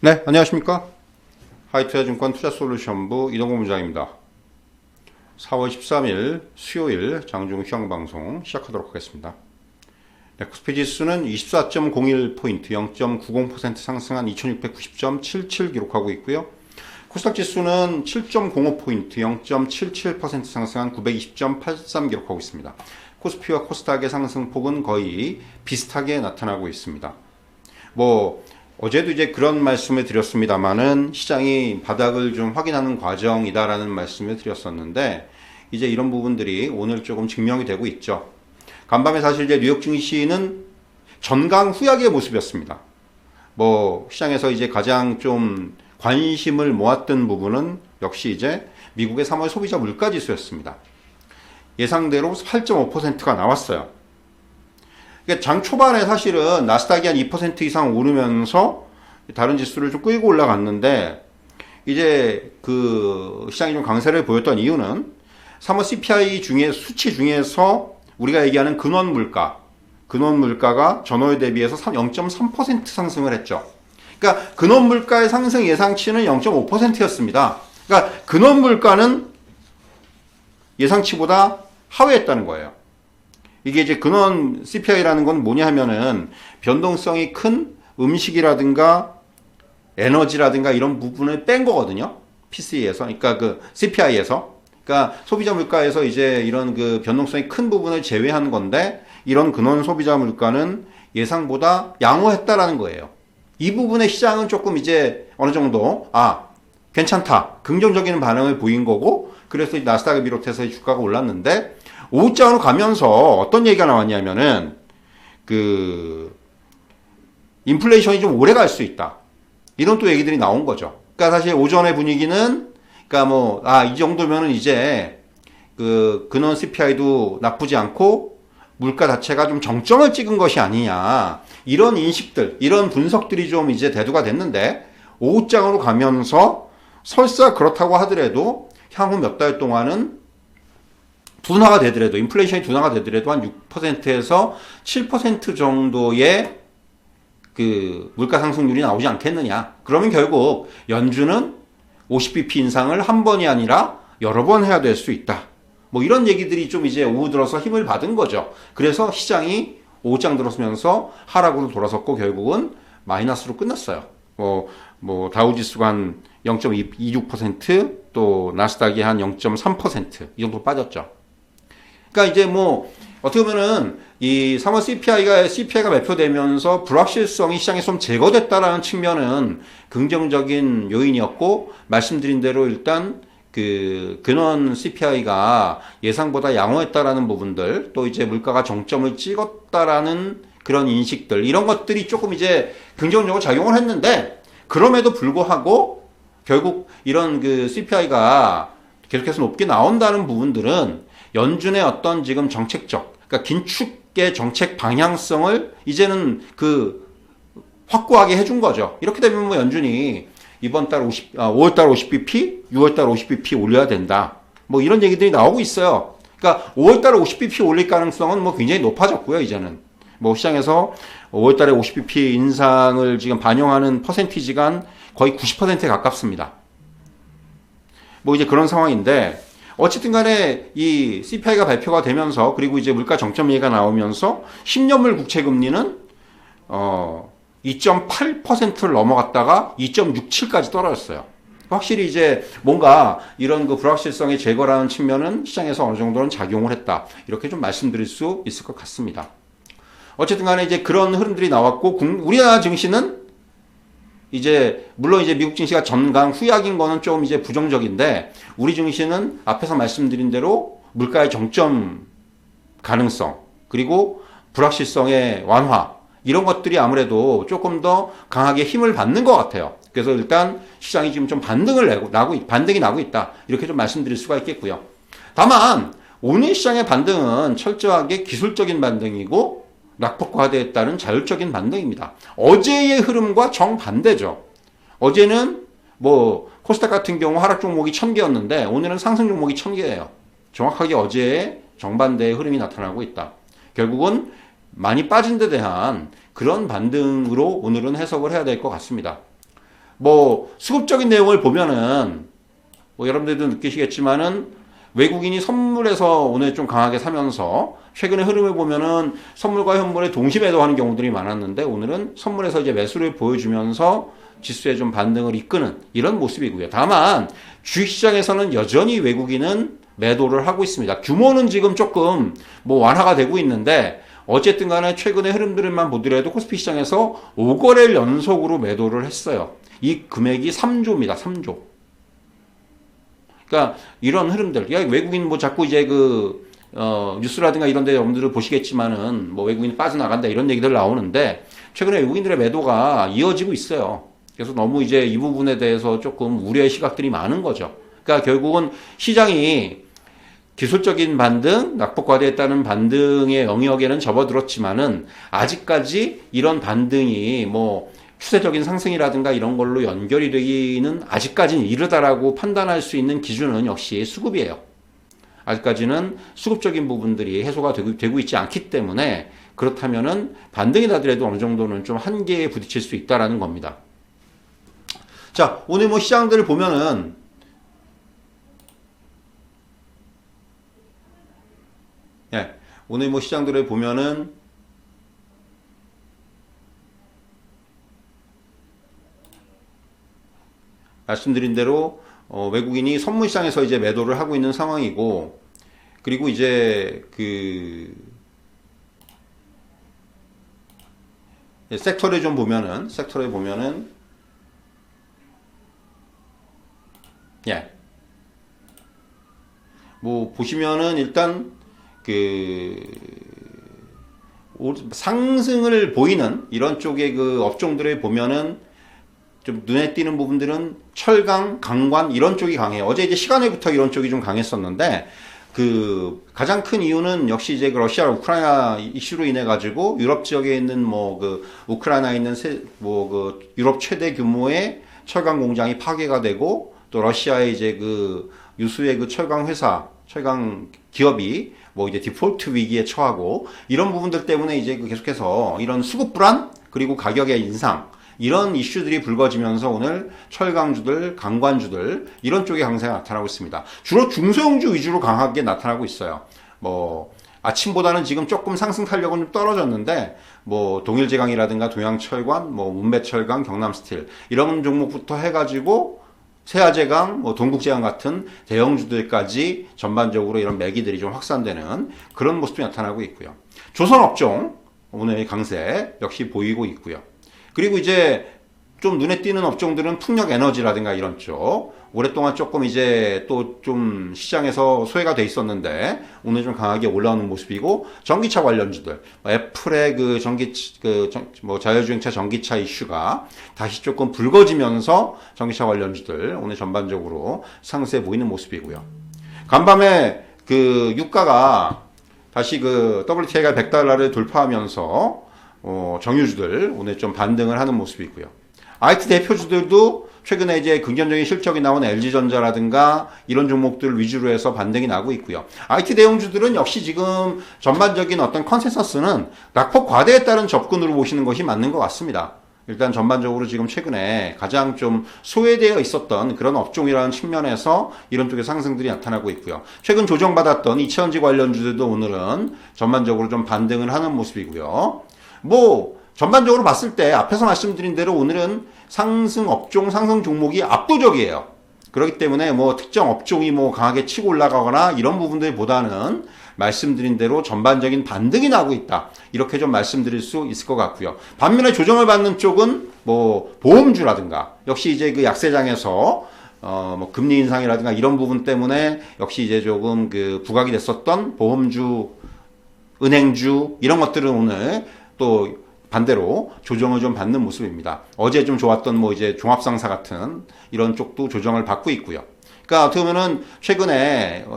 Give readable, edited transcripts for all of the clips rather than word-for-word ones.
네, 안녕하십니까. 하이투자증권 투자솔루션부 이동국 문장입니다. 4월 13일 수요일 장중 휴양방송 시작하도록 하겠습니다. 네, 코스피 지수는 24.01포인트 0.90% 상승한 2690.77 기록하고 있고요. 코스닥 지수는 7.05포인트 0.77% 상승한 920.83 기록하고 있습니다. 코스피와 코스닥의 상승폭은 거의 비슷하게 나타나고 있습니다. 어제도 이제 그런 말씀을 드렸습니다만은 시장이 바닥을 좀 확인하는 과정이다라는 말씀을 드렸었는데 이제 이런 부분들이 오늘 조금 증명이 되고 있죠. 간밤에 사실 이제 뉴욕 증시는 전강 후약의 모습이었습니다. 시장에서 이제 가장 좀 관심을 모았던 부분은 역시 이제 미국의 3월 소비자 물가 지수였습니다. 예상대로 8.5%가 나왔어요. 장 초반에 사실은 나스닥이 한 2% 이상 오르면서 다른 지수를 좀 끌고 올라갔는데 이제 그 시장이 좀 강세를 보였던 이유는 3월 CPI 수치 중에서 우리가 얘기하는 근원 물가가 전월 대비해서 0.3% 상승을 했죠. 그러니까 근원 물가의 상승 예상치는 0.5%였습니다. 그러니까 근원 물가는 예상치보다 하회했다는 거예요. 이게 이제 근원 CPI라는 건 뭐냐 하면은 변동성이 큰 음식이라든가 에너지라든가 이런 부분을 뺀 거거든요. PC에서. 그러니까 그 CPI에서. 그러니까 소비자 물가에서 이제 이런 그 변동성이 큰 부분을 제외한 건데 이런 근원 소비자 물가는 예상보다 양호했다라는 거예요. 이 부분의 시장은 조금 이제 어느 정도 괜찮다. 긍정적인 반응을 보인 거고 그래서 나스닥을 비롯해서 주가가 올랐는데 오후장으로 가면서 어떤 얘기가 나왔냐면은 인플레이션이 좀 오래 갈 수 있다. 이런 또 얘기들이 나온 거죠. 그러니까 사실 오전의 분위기는 이 정도면은 이제 근원 CPI도 나쁘지 않고 물가 자체가 좀 정점을 찍은 것이 아니냐. 이런 인식들, 이런 분석들이 좀 이제 대두가 됐는데 오후장으로 가면서 설사 그렇다고 하더라도 향후 몇 달 동안은 둔화가 되더라도 인플레이션이 둔화가 되더라도 한 6%에서 7% 정도의 그 물가 상승률이 나오지 않겠느냐. 그러면 결국 연준은 50bp 인상을 한 번이 아니라 여러 번 해야 될 수 있다. 이런 얘기들이 좀 이제 오후 들어서 힘을 받은 거죠. 그래서 시장이 오후장 들어서면서 하락으로 돌아섰고 결국은 마이너스로 끝났어요. 다우지수가 한 0.26%, 또 나스닥이 한 0.3% 이 정도 빠졌죠. 그러니까 이제 어떻게 보면은 이 3월 CPI가 발표되면서 불확실성이 시장에 좀 제거됐다라는 측면은 긍정적인 요인이었고 말씀드린 대로 일단 그 근원 CPI가 예상보다 양호했다라는 부분들 또 이제 물가가 정점을 찍었다라는 그런 인식들 이런 것들이 조금 이제 긍정적으로 작용을 했는데 그럼에도 불구하고 결국 이런 그 CPI가 계속해서 높게 나온다는 부분들은 연준의 어떤 지금 그러니까 긴축의 정책 방향성을 이제는 확고하게 해준 거죠. 이렇게 되면 연준이 이번 달 5월달 50bp, 6월달 50bp 올려야 된다. 이런 얘기들이 나오고 있어요. 그러니까 5월달에 50bp 올릴 가능성은 굉장히 높아졌고요, 이제는. 시장에서 5월달에 50bp 인상을 지금 반영하는 퍼센티지가 거의 90%에 가깝습니다. 이제 그런 상황인데, 어쨌든 간에 이 CPI가 발표가 되면서 그리고 이제 물가 정점 얘기가 나오면서 10년물 국채 금리는 2.8%를 넘어갔다가 2.67까지 떨어졌어요. 확실히 이제 뭔가 이런 불확실성의 제거라는 측면은 시장에서 어느 정도는 작용을 했다. 이렇게 좀 말씀드릴 수 있을 것 같습니다. 어쨌든 간에 이제 그런 흐름들이 나왔고 우리나라 증시는 물론 이제 미국 증시가 전강 후약인 거는 좀 이제 부정적인데, 우리 증시는 앞에서 말씀드린 대로 물가의 정점 가능성, 그리고 불확실성의 완화, 이런 것들이 아무래도 조금 더 강하게 힘을 받는 것 같아요. 그래서 일단 시장이 지금 좀 반등이 나고 있다. 이렇게 좀 말씀드릴 수가 있겠고요. 다만, 오늘 시장의 반등은 철저하게 기술적인 반등이고, 낙폭과대에 따른 자율적인 반등입니다. 어제의 흐름과 정반대죠. 어제는 코스닥 같은 경우 하락 종목이 1000개였는데 오늘은 상승 종목이 1000개예요. 정확하게 어제의 정반대의 흐름이 나타나고 있다. 결국은 많이 빠진 데 대한 그런 반등으로 오늘은 해석을 해야 될 것 같습니다. 뭐 수급적인 내용을 보면은 뭐 여러분들도 느끼시겠지만은 외국인이 선물에서 오늘 좀 강하게 사면서 최근의 흐름을 보면은 선물과 현물에 동시 매도하는 경우들이 많았는데 오늘은 선물에서 이제 매수를 보여주면서 지수에 좀 반등을 이끄는 이런 모습이고요. 다만 주식시장에서는 여전히 외국인은 매도를 하고 있습니다. 규모는 지금 조금 뭐 완화가 되고 있는데 어쨌든 간에 최근의 흐름들만 보더라도 코스피 시장에서 5거래일 연속으로 매도를 했어요. 이 금액이 3조입니다. 3조. 그러니까 이런 흐름들. 외국인 뭐 자꾸 이제 뉴스라든가 이런 데 여러분들은 보시겠지만은 뭐 외국인이 빠져나간다 이런 얘기들 나오는데 최근에 외국인들의 매도가 이어지고 있어요. 그래서 너무 이제 이 부분에 대해서 조금 우려의 시각들이 많은 거죠. 그러니까 결국은 시장이 기술적인 반등, 낙폭과대했다는 반등의 영역에는 접어들었지만은 아직까지 이런 반등이 뭐 추세적인 상승이라든가 이런 걸로 연결이 되기는 아직까지는 이르다라고 판단할 수 있는 기준은 역시 수급이에요. 아직까지는 수급적인 부분들이 해소가 되고 있지 않기 때문에 그렇다면은 반등이 나더라도 어느 정도는 좀 한계에 부딪힐 수 있다라는 겁니다. 자, 오늘 뭐 시장들을 보면은 오늘 뭐 시장들을 보면은 말씀드린 대로 외국인이 선물시장에서 이제 매도를 하고 있는 상황이고 그리고 이제 섹터를 보면은 뭐 보시면은 일단 상승을 보이는 이런 쪽의 업종들을 보면은 좀 눈에 띄는 부분들은 철강, 강관 이런 쪽이 강해요. 어제 이제 시간에부터 이런 쪽이 좀 강했었는데 가장 큰 이유는 역시 이제 러시아 우크라이나 이슈로 인해 가지고 유럽 지역에 있는 우크라이나에 있는 유럽 최대 규모의 철강 공장이 파괴가 되고 또 러시아의 이제 유수의 철강 회사, 철강 기업이 이제 디폴트 위기에 처하고 이런 부분들 때문에 이제 계속해서 이런 수급 불안 그리고 가격의 인상 이런 이슈들이 불거지면서 오늘 철강주들, 강관주들 이런 쪽의 강세가 나타나고 있습니다. 주로 중소형주 위주로 강하게 나타나고 있어요. 아침보다는 지금 조금 상승 탄력은 좀 떨어졌는데 동일제강이라든가 동양철관, 문배철강, 경남스틸 이런 종목부터 해가지고 세아제강, 동국제강 같은 대형주들까지 전반적으로 이런 매기들이 좀 확산되는 그런 모습이 나타나고 있고요. 조선업종 오늘 강세 역시 보이고 있고요. 그리고 이제 좀 눈에 띄는 업종들은 풍력에너지라든가 이런 쪽 오랫동안 조금 이제 또 좀 시장에서 소외가 돼 있었는데 오늘 좀 강하게 올라오는 모습이고 전기차 관련주들 애플의 자율주행차 전기차 이슈가 다시 조금 불거지면서 전기차 관련주들 오늘 전반적으로 상승해 보이는 모습이고요. 간밤에 유가가 다시 WTI가 100달러를 돌파하면서 정유주들 오늘 좀 반등을 하는 모습이고요. IT 대표주들도 최근에 이제 긍정적인 실적이 나온 LG전자라든가 이런 종목들 위주로 해서 반등이 나고 있고요. IT 대형주들은 역시 지금 전반적인 어떤 컨센서스는 낙폭 과대에 따른 접근으로 보시는 것이 맞는 것 같습니다. 일단 전반적으로 지금 최근에 가장 좀 소외되어 있었던 그런 업종이라는 측면에서 이런 쪽의 상승들이 나타나고 있고요. 최근 조정받았던 이차전지 관련주들도 오늘은 전반적으로 좀 반등을 하는 모습이고요. 전반적으로 봤을 때 앞에서 말씀드린 대로 오늘은 상승 업종, 상승 종목이 압도적이에요. 그렇기 때문에 특정 업종이 강하게 치고 올라가거나 이런 부분들보다는 말씀드린 대로 전반적인 반등이 나고 있다. 이렇게 좀 말씀드릴 수 있을 것 같고요. 반면에 조정을 받는 쪽은 보험주라든가 역시 이제 약세장에서 금리 인상이라든가 이런 부분 때문에 역시 이제 조금 부각이 됐었던 보험주, 은행주 이런 것들은 오늘 또 반대로 조정을 좀 받는 모습입니다. 어제 좀 좋았던 이제 종합상사 같은 이런 쪽도 조정을 받고 있고요. 그러니까 어떻게 보면은 최근에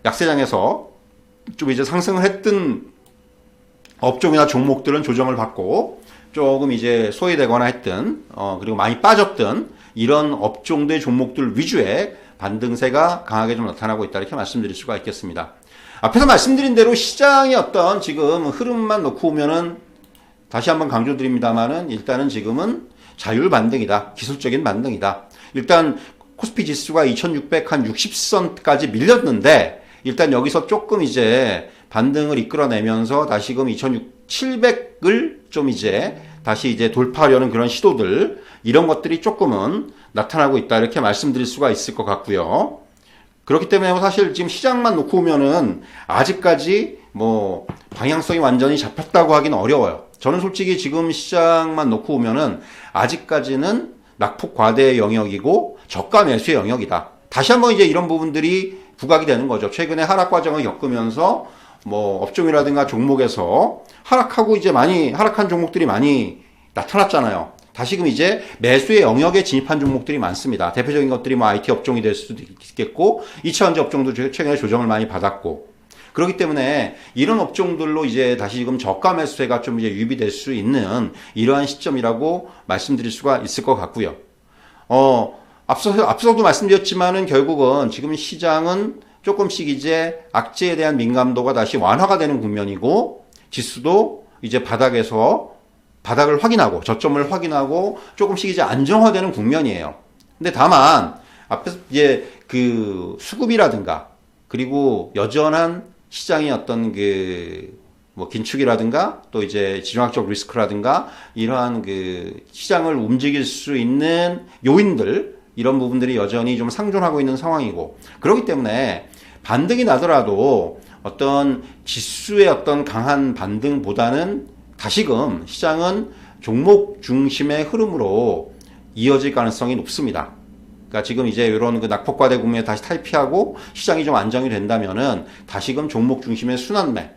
약세장에서 좀 이제 상승을 했던 업종이나 종목들은 조정을 받고 조금 이제 소외되거나 했던 그리고 많이 빠졌던 이런 업종들 종목들 위주의 반등세가 강하게 좀 나타나고 있다 이렇게 말씀드릴 수가 있겠습니다. 앞에서 말씀드린 대로 시장의 어떤 지금 흐름만 놓고 보면은 다시 한번 강조드립니다만은 일단은 지금은 자율 반등이다. 기술적인 반등이다. 일단 코스피 지수가 2660선까지 밀렸는데 일단 여기서 조금 이제 반등을 이끌어내면서 다시금 26700을 좀 이제 다시 이제 돌파하려는 그런 시도들 이런 것들이 조금은 나타나고 있다 이렇게 말씀드릴 수가 있을 것 같고요. 그렇기 때문에 사실 지금 시장만 놓고 보면은 아직까지 뭐 방향성이 완전히 잡혔다고 하기는 어려워요. 저는 솔직히 지금 시장만 놓고 보면은 아직까지는 낙폭 과대의 영역이고 저가 매수의 영역이다. 다시 한번 이제 이런 부분들이 부각이 되는 거죠. 최근에 하락 과정을 겪으면서 뭐 업종이라든가 종목에서 하락하고 이제 많이 하락한 종목들이 많이 나타났잖아요. 다시금 이제 매수의 영역에 진입한 종목들이 많습니다. 대표적인 것들이 뭐 IT 업종이 될 수도 있겠고 2차전지 업종도 최근에 조정을 많이 받았고 그렇기 때문에 이런 업종들로 이제 다시 지금 저가 매수세가 좀 이제 유입이 될 수 있는 이러한 시점이라고 말씀드릴 수가 있을 것 같고요. 앞서도 말씀드렸지만은 결국은 지금 시장은 조금씩 이제 악재에 대한 민감도가 다시 완화가 되는 국면이고 지수도 이제 바닥을 확인하고 저점을 확인하고 조금씩 이제 안정화되는 국면이에요. 근데 다만 앞에서 이제 그 수급이라든가 그리고 여전한 시장의 어떤 뭐 긴축이라든가 또 이제 지정학적 리스크라든가 이러한 시장을 움직일 수 있는 요인들 이런 부분들이 여전히 좀 상존하고 있는 상황이고 그렇기 때문에 반등이 나더라도 어떤 지수의 어떤 강한 반등보다는 다시금 시장은 종목 중심의 흐름으로 이어질 가능성이 높습니다. 그러니까 지금 이제 이런 낙폭과대 국면에 다시 탈피하고 시장이 좀 안정이 된다면은 다시금 종목 중심의 순환매.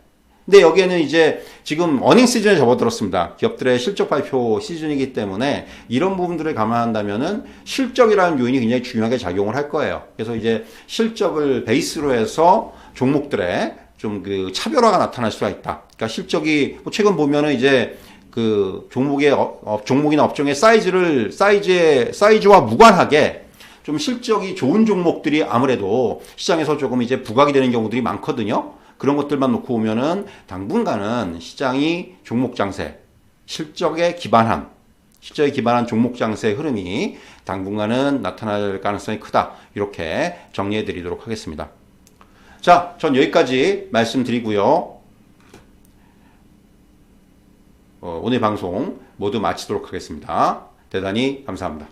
근데 여기에는 이제 지금 어닝 시즌에 접어들었습니다. 기업들의 실적 발표 시즌이기 때문에 이런 부분들을 감안한다면은 실적이라는 요인이 굉장히 중요하게 작용을 할 거예요. 그래서 이제 실적을 베이스로 해서 종목들의 좀 차별화가 나타날 수가 있다. 그러니까 실적이 뭐 최근 보면은 이제 종목이나 업종의 사이즈와 무관하게 좀 실적이 좋은 종목들이 아무래도 시장에서 조금 이제 부각이 되는 경우들이 많거든요. 그런 것들만 놓고 보면은 당분간은 시장이 종목 장세, 실적에 기반한 종목 장세의 흐름이 당분간은 나타날 가능성이 크다. 이렇게 정리해 드리도록 하겠습니다. 자, 전 여기까지 말씀드리고요. 오늘 방송 모두 마치도록 하겠습니다. 대단히 감사합니다.